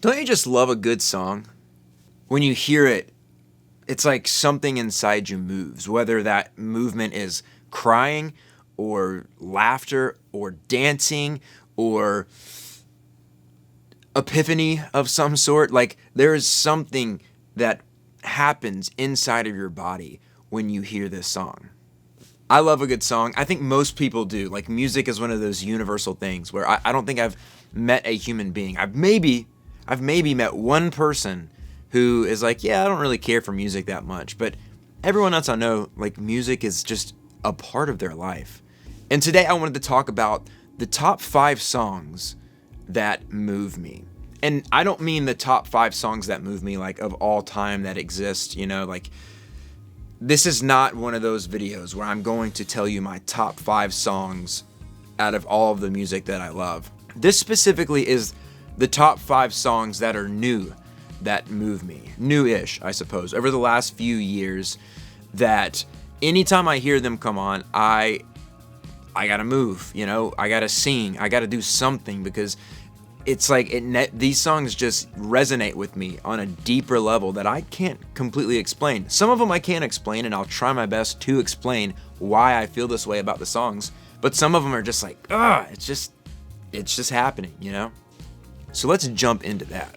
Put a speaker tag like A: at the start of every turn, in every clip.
A: Don't you just love a good song? When you hear it, it's like something inside you moves, whether that movement is crying or laughter or dancing or epiphany of some sort. Like there is something that happens inside of your body when you hear this song. I love a good song. I think most people do. Like music is one of those universal things where I don't think I've met a human being. I've maybe met one person who is like, yeah, I don't really care for music that much. But everyone else I know, like music is just a part of their life. And today I wanted to talk about the top 5 songs that move me. And I don't mean the top 5 songs that move me like of all time that exist, like this is not one of those videos where I'm going to tell you my top 5 songs out of all of the music that I love. This specifically is the top 5 songs that are new that move me. New-ish, I suppose, over the last few years, that anytime I hear them come on, I gotta move, I gotta sing, I gotta do something, because it's like these songs just resonate with me on a deeper level that I can't completely explain. Some of them I can't explain, and I'll try my best to explain why I feel this way about the songs. But some of them are just like, it's just happening, So let's jump into that.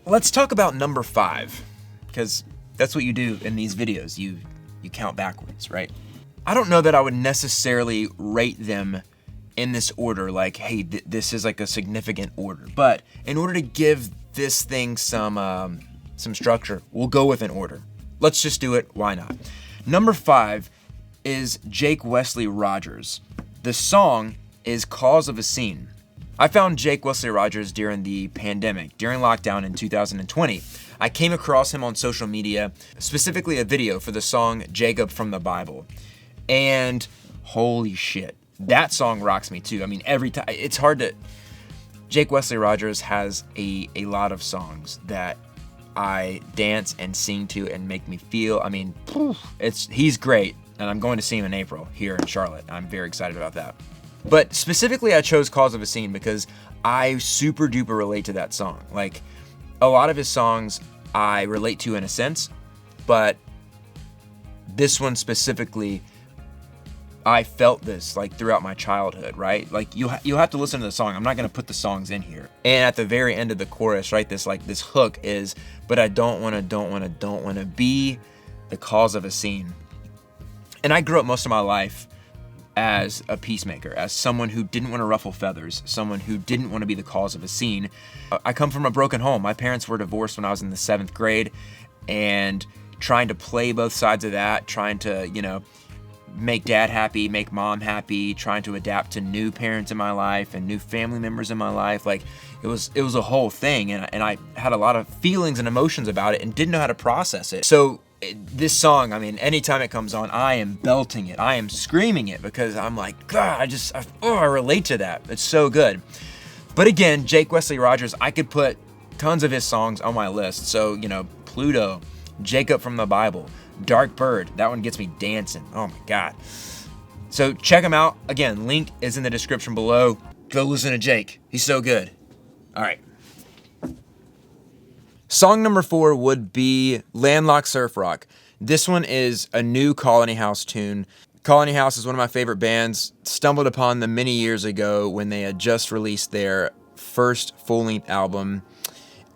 A: Let's talk about number 5, because that's what you do in these videos. You count backwards, right? I don't know that I would necessarily rate them in this order, like, hey, this is like a significant order. But in order to give this thing some structure, we'll go with an order. Let's just do it. Why not? Number 5 is Jake Wesley Rogers. The song is Cause of a Scene. I found Jake Wesley Rogers during the pandemic, during lockdown in 2020. I came across him on social media, specifically a video for the song Jacob from the Bible. And holy shit, that song rocks me too. I mean, every time, it's hard to... Jake Wesley Rogers has a lot of songs that I dance and sing to and make me feel, I mean, he's great. And I'm going to see him in April here in Charlotte. I'm very excited about that. But specifically, I chose Cause of a Scene because I super duper relate to that song. Like, a lot of his songs I relate to in a sense, but this one specifically, I felt this like throughout my childhood, right? Like you'll have to listen to the song. I'm not gonna put the songs in here. And at the very end of the chorus, right, this hook is, but I don't wanna be the cause of a scene. And I grew up most of my life as a peacemaker, as someone who didn't want to ruffle feathers, someone who didn't want to be the cause of a scene. I come from a broken home. My parents were divorced when I was in the 7th grade, and trying to play both sides of that, trying to, make dad happy, make mom happy, trying to adapt to new parents in my life and new family members in my life. Like it was a whole thing, and I had a lot of feelings and emotions about it and didn't know how to process it. So this song, I mean, anytime it comes on, I am belting it. I am screaming it because I'm like, God, I relate to that. It's so good. But again, Jake Wesley Rogers, I could put tons of his songs on my list. So, Pluto, Jacob from the Bible, Dark Bird, that one gets me dancing. Oh my God. So check him out. Again, link is in the description below. Go listen to Jake. He's so good. All right. Song number 4 would be Landlocked Surf Rock. This one is a new Colony House tune. Colony House is one of my favorite bands. Stumbled upon them many years ago when they had just released their first full-length album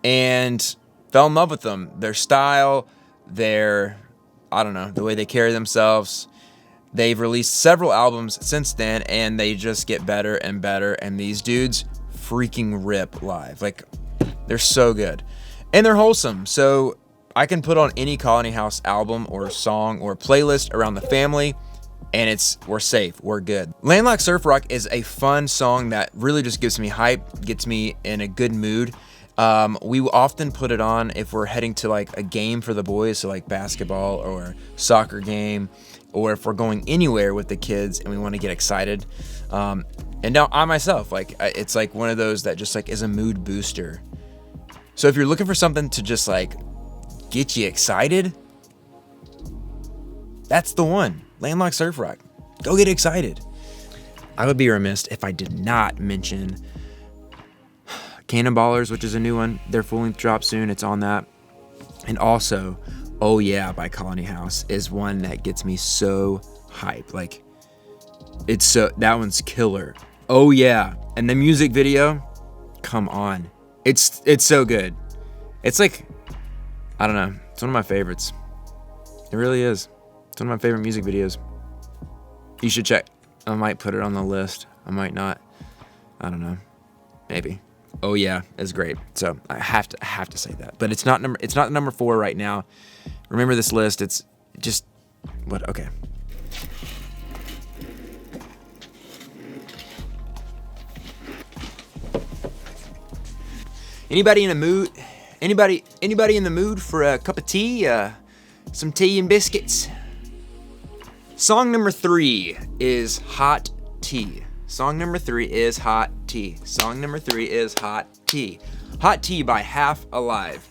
A: and fell in love with them. Their style, the way they carry themselves. They've released several albums since then, and they just get better and better. And these dudes freaking rip live. Like, they're so good. And they're wholesome, so I can put on any Colony House album or song or playlist around the family, and we're safe, we're good. Landlocked Surf Rock is a fun song that really just gives me hype, gets me in a good mood. We often put it on if we're heading to like a game for the boys, so like basketball or soccer game, or if we're going anywhere with the kids and we want to get excited. And now I myself, it's like one of those that just like is a mood booster. So if you're looking for something to just like get you excited, that's the one. Landlocked Surf Rock. Go get excited. I would be remiss if I did not mention Cannonballers, which is a new one. Their full-length drop soon. It's on that. And also, Oh Yeah by Colony House is one that gets me so hyped. Like, that one's killer. Oh Yeah. And the music video, come on. It's so good. It's like, I don't know. It's one of my favorites. It really is. It's one of my favorite music videos. You should check. I might put it on the list. I might not. I don't know. Maybe. Oh Yeah is great. So I have to say that. But it's not number 4 right now. Remember this list. It's just what? Okay. Anybody in the mood? Anybody in the mood for a cup of tea? Some tea and biscuits. Song number 3 is Hot Tea. Song number 3 is Hot Tea. Song number 3 is Hot Tea. Hot Tea by Half Alive.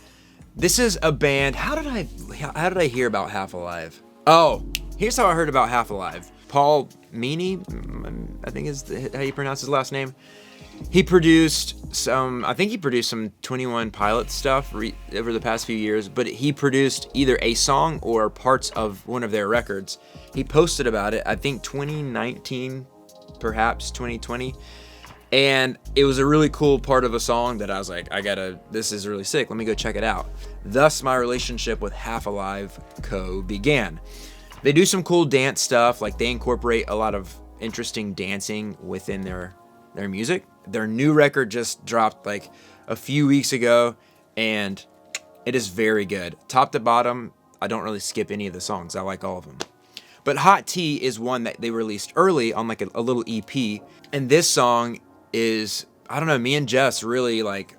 A: This is a band. How did I hear about Half Alive? Oh, here's how I heard about Half Alive. Paul Meany, I think is how you pronounce his last name. He produced some 21 Pilots stuff over the past few years, but he produced either a song or parts of one of their records. He posted about it, I think 2019, perhaps 2020. And it was a really cool part of a song that I was like, this is really sick. Let me go check it out. Thus, my relationship with Half Alive Co. began. They do some cool dance stuff. Like, they incorporate a lot of interesting dancing within their music. Their new record just dropped like a few weeks ago, and it is very good. Top to bottom, I don't really skip any of the songs. I like all of them. But Hot Tea is one that they released early on like a little EP. And this song is, I don't know, me and Jess really like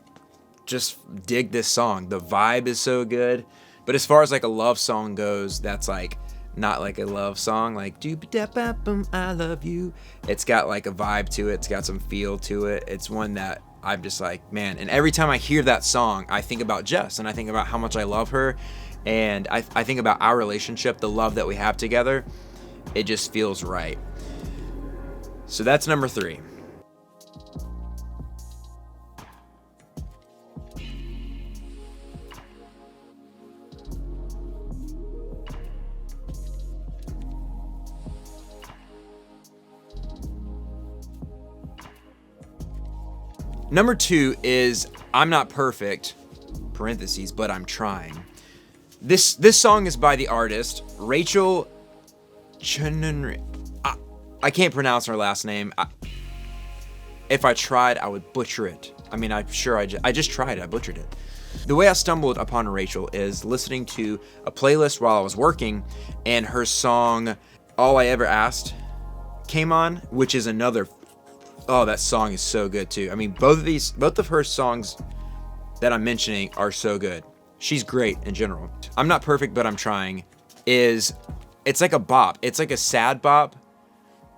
A: just dig this song. The vibe is so good. But as far as like a love song goes, that's like not like a love song, like doop-a-da-ba-bum, I love you. It's got like a vibe to it. It's got some feel to it. It's one that I'm just like, man. And every time I hear that song, I think about Jess, and I think about how much I love her. And I think about our relationship, the love that we have together. It just feels right. So that's number 3. Number 2 is I'm Not Perfect, parentheses, but I'm trying. This song is by the artist Rachel Chununri. I can't pronounce her last name. If I tried, I would butcher it. I mean, I'm sure I just tried it. I butchered it. The way I stumbled upon Rachel is listening to a playlist while I was working, and her song All I Ever Asked came on, which is another. Oh, that song is so good too. I mean, both of her songs that I'm mentioning are so good. She's great in general. I'm Not Perfect, but I'm trying. It's like a bop. It's like a sad bop,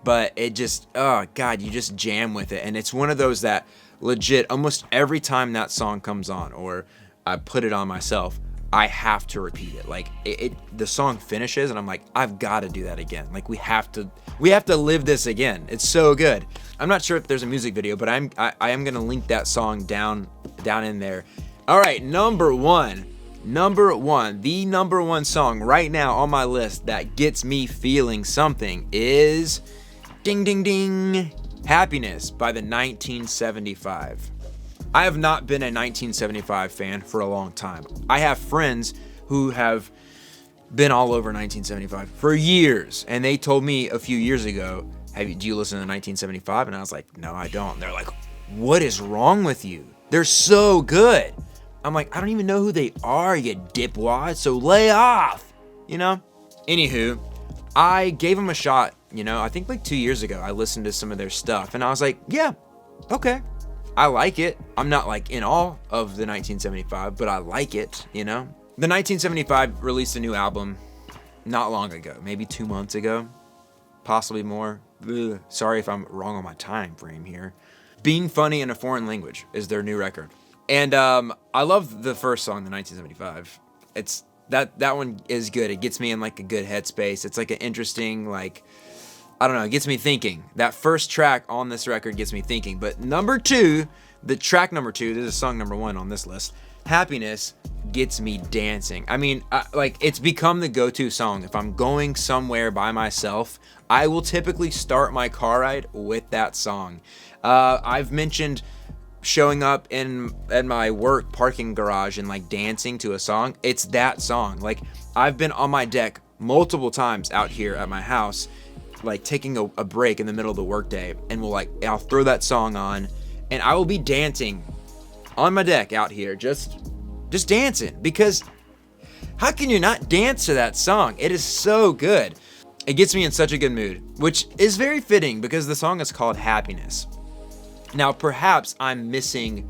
A: but it just, oh God, you just jam with it. And it's one of those that legit, almost every time that song comes on, or I put it on myself, I have to repeat it. Like the song finishes and I'm like, I've got to do that again. Like we have to live this again. It's so good. I'm not sure if there's a music video, but I am going to link that song down in there. All right. Number one, the number one song right now on my list that gets me feeling something is ding, ding, ding, Happiness by the 1975. I have not been a 1975 fan for a long time. I have friends who have been all over 1975 for years, and they told me a few years ago, do you listen to 1975? And I was like, no, I don't. And they're like, what is wrong with you? They're so good. I'm like, I don't even know who they are, you dipwad, so lay off, you know? Anywho, I gave them a shot, I think like 2 years ago, I listened to some of their stuff, and I was like, yeah, okay. I like it. I'm not like in awe of the 1975, but I like it, The 1975 released a new album not long ago, maybe 2 months ago, possibly more. Ugh, sorry if I'm wrong on my time frame here. Being Funny in a Foreign Language is their new record. And I love the first song, the 1975. It's that one is good. It gets me in like a good headspace. It's like an interesting, like, I don't know, it gets me thinking. That first track on this record gets me thinking. But number 2, The track number 2, this is song number 1 on this list. Happiness gets me dancing. I mean, like, it's become the go-to song. If I'm going somewhere by myself, I will typically start my car ride with that song. I've mentioned showing up at my work parking garage and like dancing to a song. It's that song. Like, I've been on my deck multiple times out here at my house, like taking a break in the middle of the workday, and I'll throw that song on and I will be dancing on my deck out here, just dancing, because how can you not dance to that song? It is so good. It gets me in such a good mood, which is very fitting because the song is called Happiness. Now, perhaps I'm missing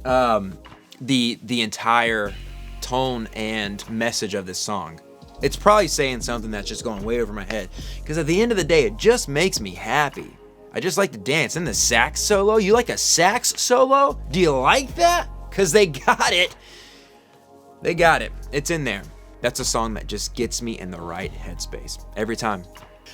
A: the entire tone and message of this song. It's probably saying something that's just going way over my head, because at the end of the day, it just makes me happy. I just like to dance. And the sax solo, you like a sax solo? Do you like that? Because they got it. They got it. It's in there. That's a song that just gets me in the right headspace every time.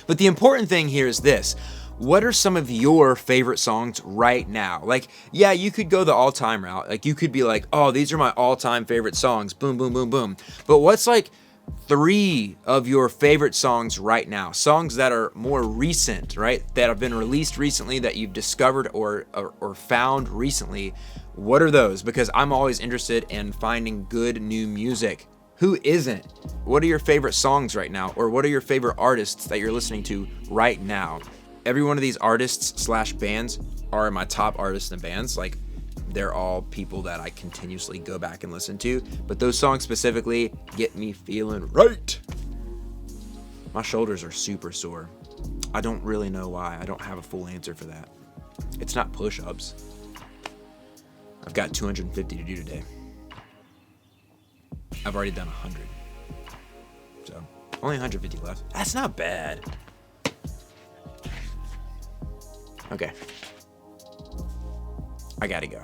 A: But the important thing here is this. What are some of your favorite songs right now? Like, yeah, you could go the all-time route. Like, you could be like, oh, these are my all-time favorite songs. Boom, boom, boom, boom. But what's like 3 of your favorite songs right now? Songs that are more recent, right? That have been released recently, that you've discovered or found recently. What are those? Because I'm always interested in finding good new music. Who isn't? What are your favorite songs right now? Or what are your favorite artists that you're listening to right now? Every one of these artists / bands are my top artists and bands. Like, they're all people that I continuously go back and listen to. But those songs specifically get me feeling right. My shoulders are super sore. I don't really know why. I don't have a full answer for that. It's not push-ups. I've got 250 to do today. I've already done 100. So, only 150 left. That's not bad. Okay. I gotta go.